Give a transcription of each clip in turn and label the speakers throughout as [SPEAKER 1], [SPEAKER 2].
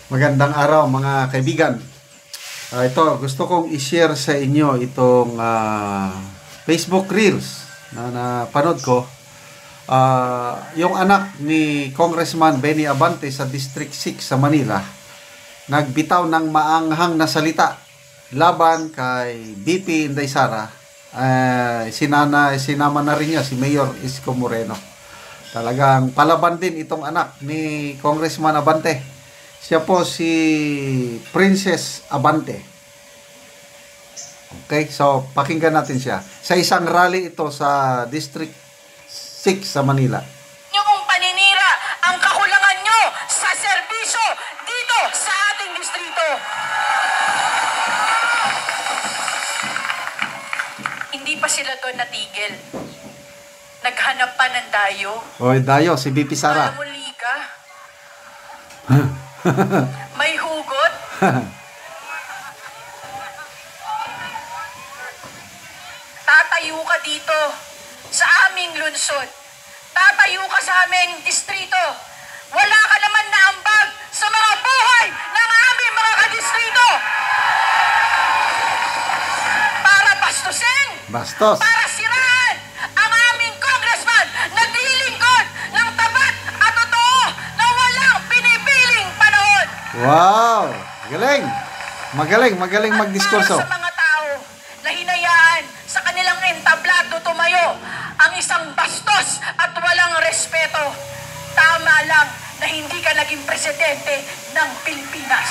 [SPEAKER 1] Magandang araw mga kaibigan. Ito, gusto kong i-share sa inyo itong Facebook Reels na napanood ko. Yung anak ni Congressman Benny Abante sa District 6 sa Manila, nagbitaw ng maanghang na salita laban kay BP Inday Sara. Sinama na rin niya si Mayor Isko Moreno. Talagang palaban din itong anak ni Congressman Abante. Siya po si Princess Abante. Okay, so pakinggan natin siya. Sa isang rally ito sa District 6 sa Manila.
[SPEAKER 2] Yung paninira ang kakulangan nyo sa serbisyo dito sa ating distrito. Hindi pa sila doon natigil. Naghanap pa ng dayo.
[SPEAKER 1] Oy, dayo, si BP Sara.
[SPEAKER 2] Muli ka. May hugot. Tatayo ka dito sa aming lungsod. Tatayo ka sa aming distrito. Wala ka naman na ambag sa mga buhay ng aming mga kadistrito. Para bastusin.
[SPEAKER 1] Bastos.
[SPEAKER 2] Para siraan ang aming congressman na dilingkod ng tapat at totoo na walang pinipiling panahon.
[SPEAKER 1] Wow! Magaling! Magaling magdiskurso.
[SPEAKER 2] Para sa mga tao na hinayaan sa kanilang entablado tumayo ang isang bastos at walang respeto. Tama lang na hindi ka naging presidente ng Pilipinas.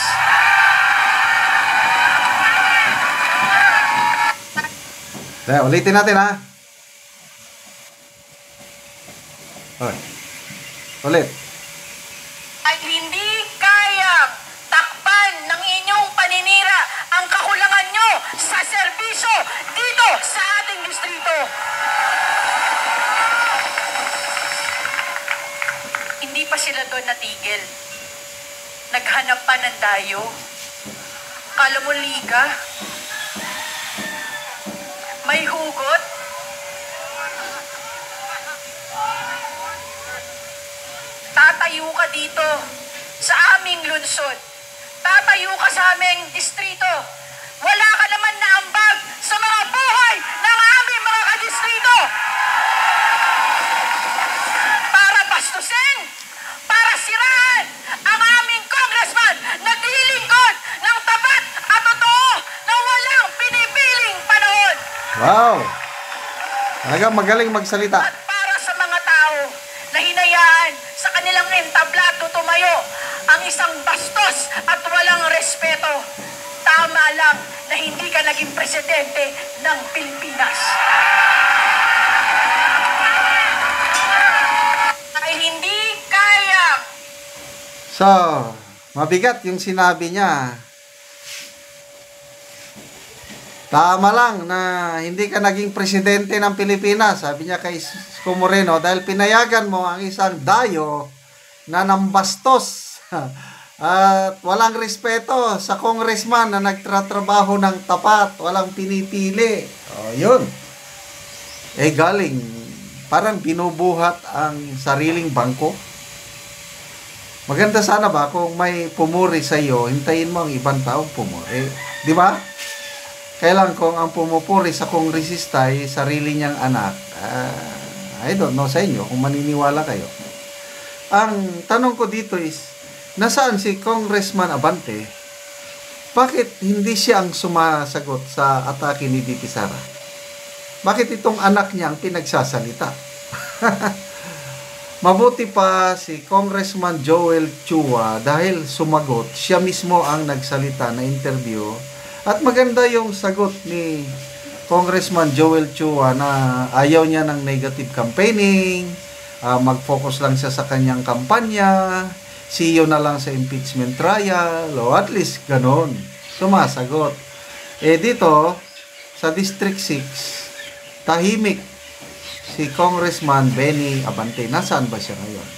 [SPEAKER 1] Ulitin natin ha. Okay. Ulit.
[SPEAKER 2] At hindi kayang takpan ng inyong paninira ang kakulangan nyo sa serbisyo dito sa ating distrito. Hindi pa sila doon natigil. Naghanap pa ng dayo. Kala mo liga? May hugot? Tatayo ka dito sa aming lungsod. Tatayo ka sa aming distrito. Wala ka naman na ambag sa mga buhay ng aming mga kadistrito. Para bastusin, para siraan ang aming congressman na dilingkod ng tapat at totoo na walang pinipiling panahon.
[SPEAKER 1] Wow! Talagang magaling magsalita.
[SPEAKER 2] At para sa mga tao na hinayaan sa kanilang entablado tumayo ang isang bastos at walang respeto. Tama lang na hindi ka naging presidente ng Pilipinas. Ay hindi kaya.
[SPEAKER 1] So, mabigat yung sinabi niya. Tama lang na hindi ka naging presidente ng Pilipinas, sabi niya kay Isko Moreno, dahil pinayagan mo ang isang dayo na nambastos at walang respeto sa congressman na nagtratrabaho ng tapat, walang pinipili. Yun. Galing, parang binubuhat ang sariling bangko. Maganda sana ba kung may pumuri sa iyo, hintayin mo ang ibang taong pumuri. Di ba? Kailan kung ang pumupuri sa kongresista ay sarili niyang anak, I don't know sa inyo kung maniniwala kayo. Ang tanong ko dito is, nasaan si Congressman Abante? Bakit hindi siya ang sumasagot sa atake ni BP Sara? Bakit itong anak niya ang pinagsasalita? Mabuti pa si Congressman Joel Chua dahil sumagot, siya mismo ang nagsalita na interview. At maganda yung sagot ni Congressman Joel Chua na ayaw niya ng negative campaigning, mag-focus lang siya sa kanyang kampanya, siyo na lang sa impeachment trial, o at least ganon, sumasagot. Dito, sa District 6, tahimik si Congressman Benny Abante. Nasaan ba siya ngayon?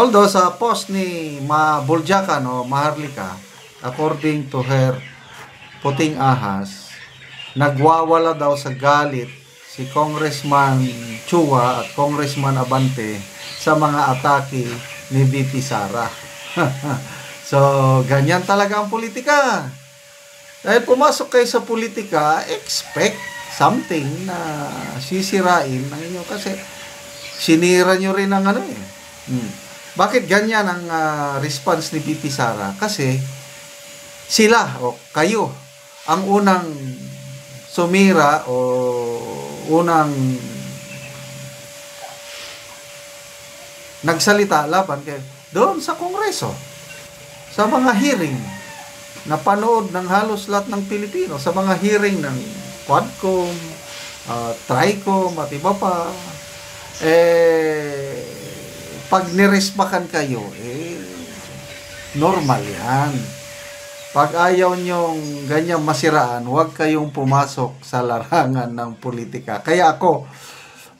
[SPEAKER 1] Although, sa post ni Buljakan o Maharlika, according to her puting ahas, nagwawala daw sa galit si Congressman Chua at Congressman Abante sa mga atake ni BP Sara. So, ganyan talaga ang politika. Dahil pumasok kayo sa politika, expect something na sisirain ng inyo kasi sinira nyo rin ang ano eh. Bakit ganyan ang response ni VP Sara? Kasi sila o kayo ang unang sumira o unang nagsalita laban kay doon sa Kongreso, sa mga hearing, napanood ng halos lahat ng Pilipino, sa mga hearing ng Quadcom, Tricom, at iba pa, pag nirespakan kayo, normal yan. Pag ayaw nyong ganyang masiraan, huwag kayong pumasok sa larangan ng politika. Kaya ako,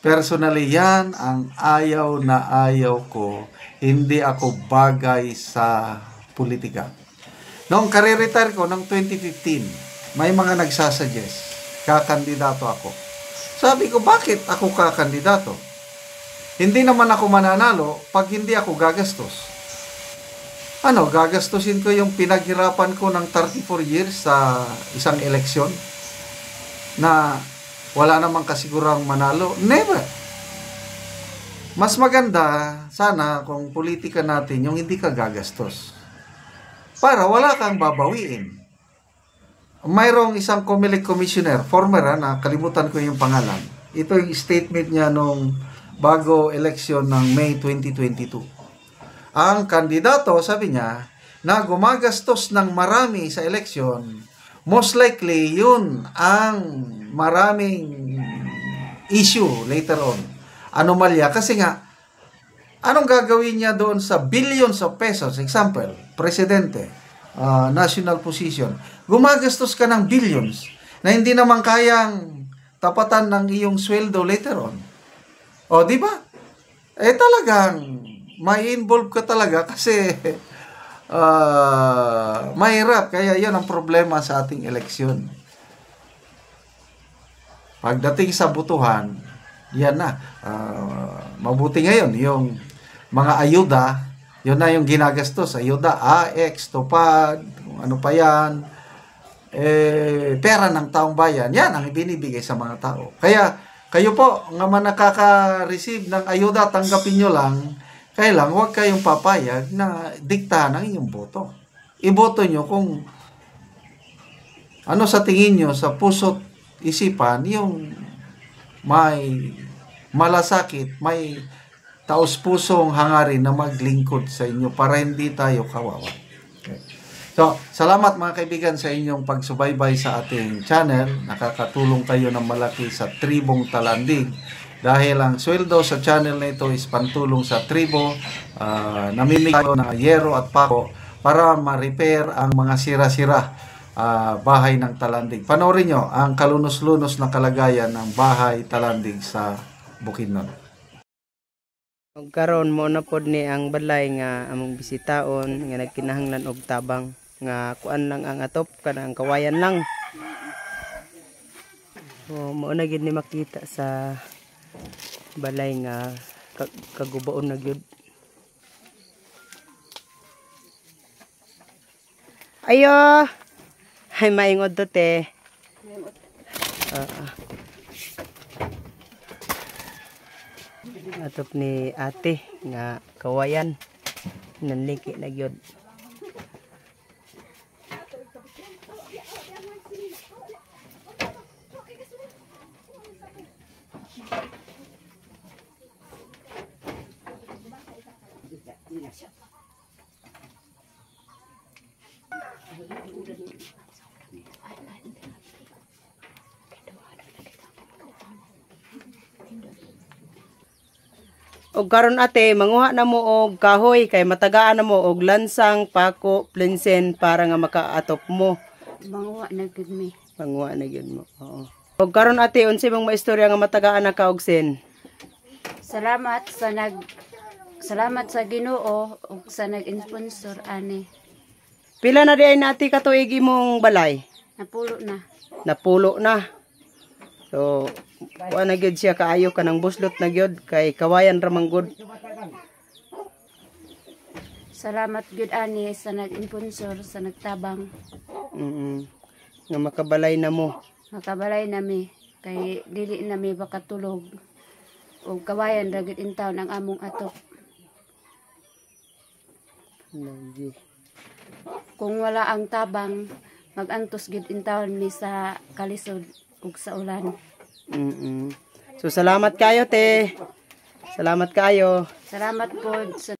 [SPEAKER 1] personally, yan ang ayaw na ayaw ko. Hindi ako bagay sa politika. Noong kare-retire ko, ng 2015, may mga nagsasuggest, kakandidato ako. Sabi ko, bakit ako kakandidato? Hindi naman ako mananalo pag hindi ako gagastos. Gagastusin ko yung pinaghirapan ko ng 34 years sa isang eleksyon na wala namang kasigurang manalo? Never. Mas maganda, sana, kung politika natin, yung hindi ka gagastos. Para wala kang babawiin. Mayroong isang COMELEC commissioner, former na kalimutan ko yung pangalan. Ito yung statement niya nung bago eleksyon ng May 2022. Ang kandidato, sabi niya, na gumagastos ng marami sa eleksyon, most likely yun ang maraming issue later on. Anomalya. Kasi nga, anong gagawin niya doon sa billions of pesos? Example, presidente, national position. Gumagastos ka ng billions na hindi naman kayang tapatan ng iyong sweldo later on. O, di ba? Talagang may involve ka talaga kasi mahirap. Kaya yan ang problema sa ating eleksyon. Pagdating sa butuhan, yan na. Mabuti ngayon, yung mga ayuda, yun na yung ginagastos. Ayuda, AX, Tupad, kung ano pa yan. Pera ng taong bayan. Yan ang ibinibigay sa mga tao. Kaya, kayo po, nga man nakaka-receive ng ayuda, tanggapin nyo lang. Kaya lang, huwag kayong papayag na diktahan ang inyong boto. Iboto nyo kung ano sa tingin nyo, sa puso't isipan, yung may malasakit, may taos-pusong hangarin na maglingkod sa inyo para hindi tayo kawawa. Okay. So, salamat mga kaibigan sa inyong pagsubaybay sa ating channel. Nakakatulong kayo ng malaki sa Tribong Talandig. Dahil ang sweldo sa channel na ito is pantulong sa tribo, namimigay ng yero at pako para ma-repair ang mga sira-sira bahay ng Talandig. Panoorin nyo ang kalunos-lunos na kalagayan ng bahay Talandig sa Bukidnon.
[SPEAKER 3] Karon mo na pod ni ang balay nga among bisitaon nga nagkinahanglan og tabang nga kuan lang ang atop kanang kawayan lang. So mo na gid ni makita sa balay nga kagubaon na gyud. Ayo. Ay maingod to te. Atop ni ate nga kawayan nanliki na gyud. Og karon ate manguha na mo og kahoy kay matagaan na mo og lansang, pako, plinsen para nga makaatop mo.
[SPEAKER 4] Manguha na gud mi.
[SPEAKER 3] Manguha na gyud mo. Oo. Og karon ate unsa bang maistorya nga matagaan na ka og sen?
[SPEAKER 4] Salamat sa Ginoo ug sa nag-sponsor ani.
[SPEAKER 3] Pila na di ay nati ka tuig imong balay?
[SPEAKER 4] Napulo na.
[SPEAKER 3] Napulo na. So, kuha na gyud siya kaayo ka ng buslot na gyud kay kawayan ra man gud.
[SPEAKER 4] Salamat gyud ani sa nag-imponsor sa nagtabang.
[SPEAKER 3] Nga makabalay na mo.
[SPEAKER 4] Makabalay nami kay dili nami makatulog. Ug kawayan ra gyud intawon ang among atok.
[SPEAKER 3] Lagi.
[SPEAKER 4] Kung wala ang tabang, magantos gyud intawon mi sa kalisod ug sa ulan.
[SPEAKER 3] So salamat kayo te. Salamat kayo.
[SPEAKER 4] Salamat po sa